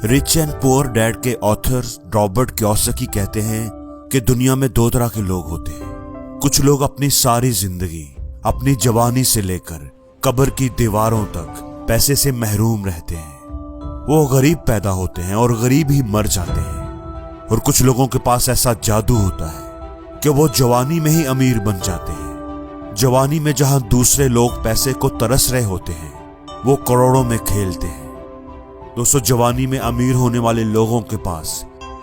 Rich and poor dad के author Robert Kiyosaki कहते हैं कि दुनिया में दो तरह के लोग होते हैं। कुछ लोग अपनी सारी जिंदगी अपनी जवानी से लेकर कब्र की दीवारों तक पैसे से महरूम रहते हैं। वो गरीब पैदा होते हैं और गरीब ही मर जाते हैं। और कुछ लोगों के पास ऐसा जादू होता है कि वो जवानी में ही अमीर बन जाते हैं। जवानी में जहां दूसरे लोग पैसे को तरस रहे होते हैं, वो करोड़ों में खेलते हैं। दोस्तों, जवानी में अमीर होने वाले लोगों के पास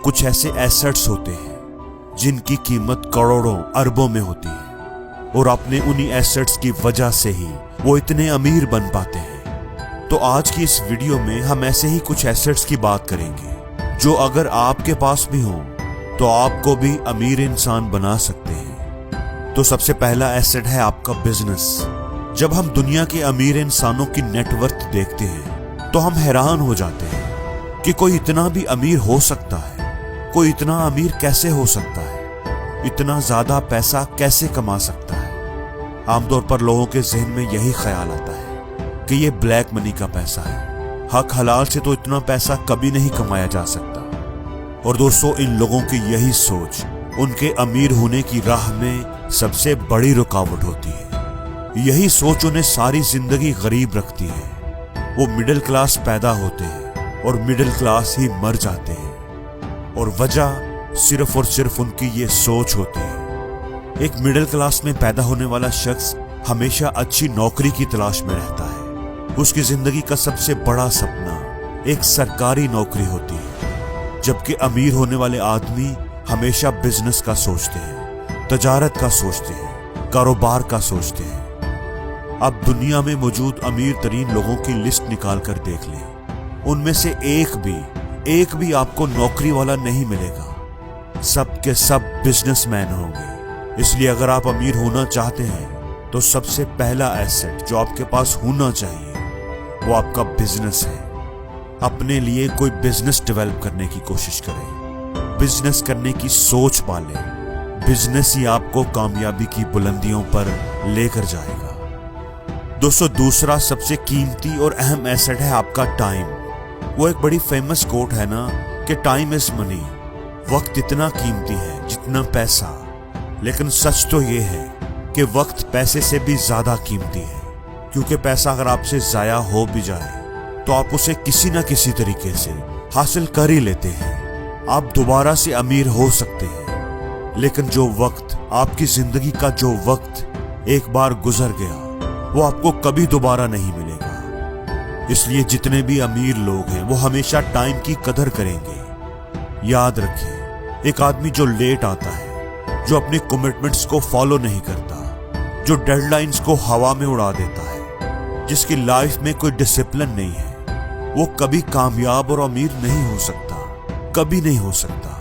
कुछ ऐसे एसेट्स होते हैं जिनकी कीमत करोड़ों अरबों में होती है और अपने उन्हीं एसेट्स की वजह से ही वो इतने अमीर बन पाते हैं। तो आज की इस वीडियो में हम ऐसे ही कुछ एसेट्स की बात करेंगे जो अगर आपके पास भी हो तो आपको भी अमीर इंसान बना सकते हैं। तो सबसे पहला एसेट है आपका बिजनेस। जब हम दुनिया के अमीर इंसानों की नेटवर्थ देखते हैं तो हम हैरान हो जाते हैं कि कोई इतना भी अमीर हो सकता है। कोई इतना अमीर कैसे हो सकता है, इतना ज्यादा पैसा कैसे कमा सकता है। आमतौर पर लोगों के जहन में यही ख्याल आता है कि ये ब्लैक मनी का पैसा है, हक हलाल से तो इतना पैसा कभी नहीं कमाया जा सकता। और दोस्तों, इन लोगों की यही सोच उनके अमीर होने की राह में सबसे बड़ी रुकावट होती है। यही सोच उन्हें सारी जिंदगी गरीब रखती है। वो मिडिल क्लास पैदा होते हैं और मिडिल क्लास ही मर जाते हैं। और वजह सिर्फ और सिर्फ उनकी ये सोच होती है। एक मिडिल क्लास में पैदा होने वाला शख्स हमेशा अच्छी नौकरी की तलाश में रहता है। उसकी जिंदगी का सबसे बड़ा सपना एक सरकारी नौकरी होती है। जबकि अमीर होने वाले आदमी हमेशा बिजनेस का सोचते हैं, तजारत का सोचते हैं, कारोबार का सोचते हैं। अब दुनिया में मौजूद अमीर तरीन लोगों की लिस्ट निकाल कर देख लें, उनमें से एक भी आपको नौकरी वाला नहीं मिलेगा। सब के सब बिजनेसमैन होंगे। इसलिए अगर आप अमीर होना चाहते हैं तो सबसे पहला एसेट जो आपके पास होना चाहिए वो आपका बिजनेस है। अपने लिए कोई बिजनेस डेवलप करने की कोशिश करें, बिजनेस करने की सोच पालें। बिजनेस ही आपको कामयाबी की बुलंदियों पर लेकर जाएगा। दोस्तों, दूसरा सबसे कीमती और अहम एसेट है आपका टाइम। वो एक बड़ी फेमस कोट है ना कि टाइम इज मनी। वक्त इतना कीमती है जितना पैसा। लेकिन सच तो ये है कि वक्त पैसे से भी ज्यादा कीमती है, क्योंकि पैसा अगर आपसे जाया हो भी जाए तो आप उसे किसी ना किसी तरीके से हासिल कर ही लेते हैं। आप दोबारा से अमीर हो सकते हैं, लेकिन जो वक्त आपकी जिंदगी का जो वक्त एक बार गुजर गया वो आपको कभी दोबारा नहीं मिलेगा। इसलिए जितने भी अमीर लोग हैं वो हमेशा टाइम की कदर करेंगे। याद रखें, एक आदमी जो लेट आता है, जो अपनी कमिटमेंट्स को फॉलो नहीं करता, जो डेडलाइंस को हवा में उड़ा देता है, जिसकी लाइफ में कोई डिसिप्लिन नहीं है, वो कभी कामयाब और अमीर नहीं हो सकता, कभी नहीं हो सकता।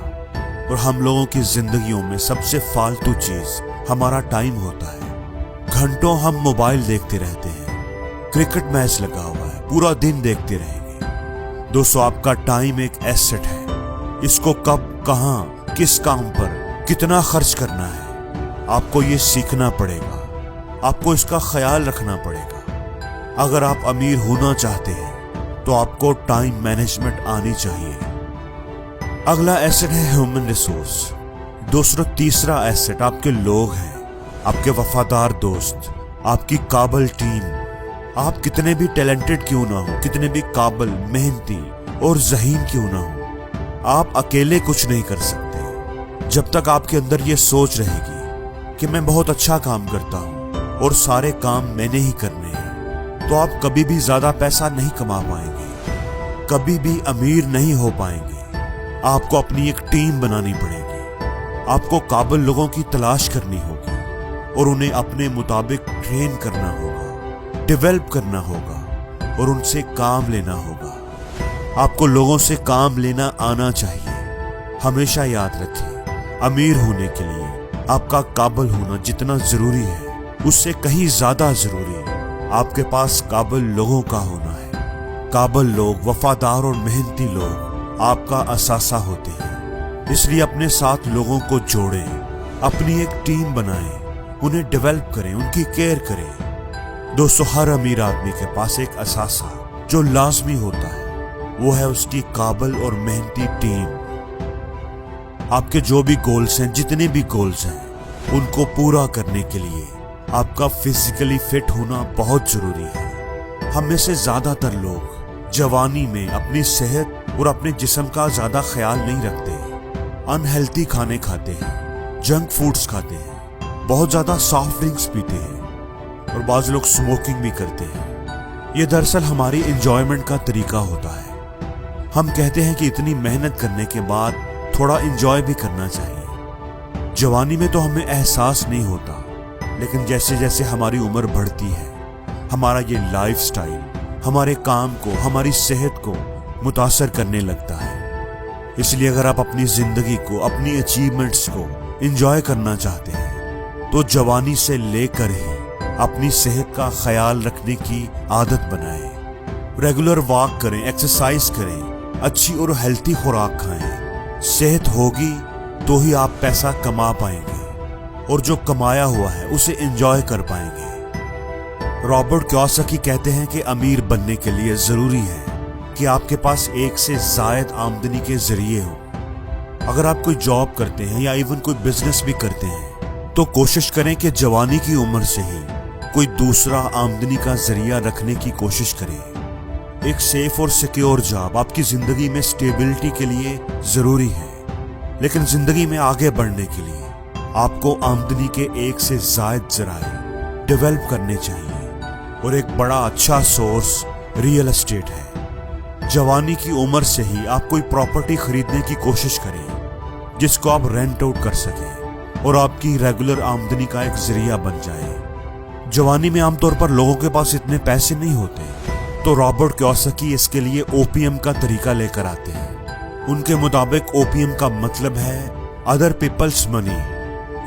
और हम लोगों की जिंदगियों में सबसे फालतू चीज हमारा टाइम होता है। घंटों हम मोबाइल देखते रहते हैं, क्रिकेट मैच लगा हुआ है, पूरा दिन देखते रहेंगे। दोस्तों, आपका टाइम एक एसेट है। इसको कब, कहां, किस काम पर कितना खर्च करना है, आपको ये सीखना पड़ेगा। आपको इसका ख्याल रखना पड़ेगा। अगर आप अमीर होना चाहते हैं तो आपको टाइम मैनेजमेंट आनी चाहिए। अगला एसेट है ह्यूमन रिसोर्स। दोस्तों, तीसरा एसेट आपके लोग हैं, आपके वफादार दोस्त, आपकी काबिल टीम। आप कितने भी टैलेंटेड क्यों ना हो, कितने भी काबिल, मेहनती और ज़हीन क्यों ना हो, आप अकेले कुछ नहीं कर सकते। जब तक आपके अंदर ये सोच रहेगी कि मैं बहुत अच्छा काम करता हूँ और सारे काम मैंने ही करने हैं, तो आप कभी भी ज्यादा पैसा नहीं कमा पाएंगे, कभी भी अमीर नहीं हो पाएंगे। आपको अपनी एक टीम बनानी पड़ेगी। आपको काबिल लोगों की तलाश करनी होगी और उन्हें अपने मुताबिक ट्रेन करना होगा, डेवलप करना होगा और उनसे काम लेना होगा। आपको लोगों से काम लेना आना चाहिए। हमेशा याद रखें, अमीर होने के लिए आपका काबिल होना जितना जरूरी है, उससे कहीं ज्यादा जरूरी आपके पास काबिल लोगों का होना है। काबिल लोग, वफादार और मेहनती लोग आपका असासा होते हैं। इसलिए अपने साथ लोगों को जोड़ें, अपनी एक टीम बनाएं, उन्हें डेवलप करें, उनकी केयर करें। दोस्तों, हर अमीर आदमी के पास एक असासा जो लाजमी होता है वो है उसकी काबिल और मेहनती टीम। आपके जो भी गोल्स हैं, जितने भी गोल्स हैं, उनको पूरा करने के लिए आपका फिजिकली फिट होना बहुत जरूरी है। हम में से ज्यादातर लोग जवानी में अपनी सेहत और अपने जिस्म का ज्यादा ख्याल नहीं रखते। अनहेल्थी खाने खाते हैं, जंक फूड्स खाते हैं, बहुत ज्यादा सॉफ्ट ड्रिंक्स पीते हैं और बाज़ लोग स्मोकिंग भी करते हैं। ये दरअसल हमारी एंजॉयमेंट का तरीका होता है। हम कहते हैं कि इतनी मेहनत करने के बाद थोड़ा एंजॉय भी करना चाहिए। जवानी में तो हमें एहसास नहीं होता, लेकिन जैसे जैसे हमारी उम्र बढ़ती है, हमारा ये लाइफस्टाइल हमारे काम को, हमारी सेहत को मुतासर करने लगता है। इसलिए अगर आप अपनी जिंदगी को, अपनी अचीवमेंट्स को एंजॉय करना चाहते हैं तो जवानी से लेकर ही अपनी सेहत का ख्याल रखने की आदत बनाएं। रेगुलर वॉक करें, एक्सरसाइज करें, अच्छी और हेल्थी खुराक खाएं। सेहत होगी तो ही आप पैसा कमा पाएंगे और जो कमाया हुआ है उसे एंजॉय कर पाएंगे। रॉबर्ट कियोसाकी कहते हैं कि अमीर बनने के लिए जरूरी है कि आपके पास एक से जायद आमदनी के जरिए हो। अगर आप कोई जॉब करते हैं या इवन कोई बिजनेस भी करते हैं तो कोशिश करें कि जवानी की उम्र से ही कोई दूसरा आमदनी का जरिया रखने की कोशिश करें। एक सेफ और सिक्योर जॉब आपकी जिंदगी में स्टेबिलिटी के लिए जरूरी है, लेकिन जिंदगी में आगे बढ़ने के लिए आपको आमदनी के एक से जायद जराए डेवलप करने चाहिए और एक बड़ा अच्छा सोर्स रियल एस्टेट है। जवानी की उम्र से ही आप कोई प्रॉपर्टी खरीदने की कोशिश करें जिसको आप रेंट आउट कर सकें और आपकी रेगुलर आमदनी का एक जरिया बन जाए। जवानी में आमतौर पर लोगों के पास इतने पैसे नहीं होते, तो रॉबर्ट कियोसाकी इसके लिए ओपीएम का तरीका लेकर आते हैं। उनके मुताबिक ओपीएम का मतलब है अदर पीपल्स मनी,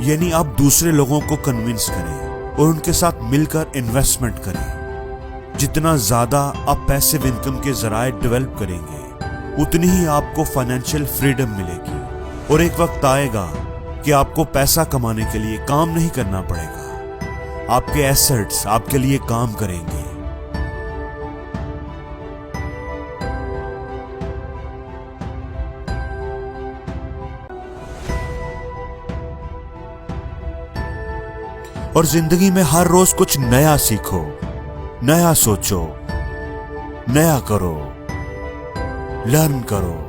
यानी आप दूसरे लोगों को कन्विंस करें और उनके साथ मिलकर इन्वेस्टमेंट करें। जितना ज्यादा आप पैसिव इनकम के जराए डेवलप करेंगे, उतनी ही आपको फाइनेंशियल फ्रीडम मिलेगी और एक वक्त आएगा कि आपको पैसा कमाने के लिए काम नहीं करना पड़ेगा। आपके एसेट्स आपके लिए काम करेंगे। और जिंदगी में हर रोज कुछ नया सीखो, नया सोचो, नया करो, लर्न करो।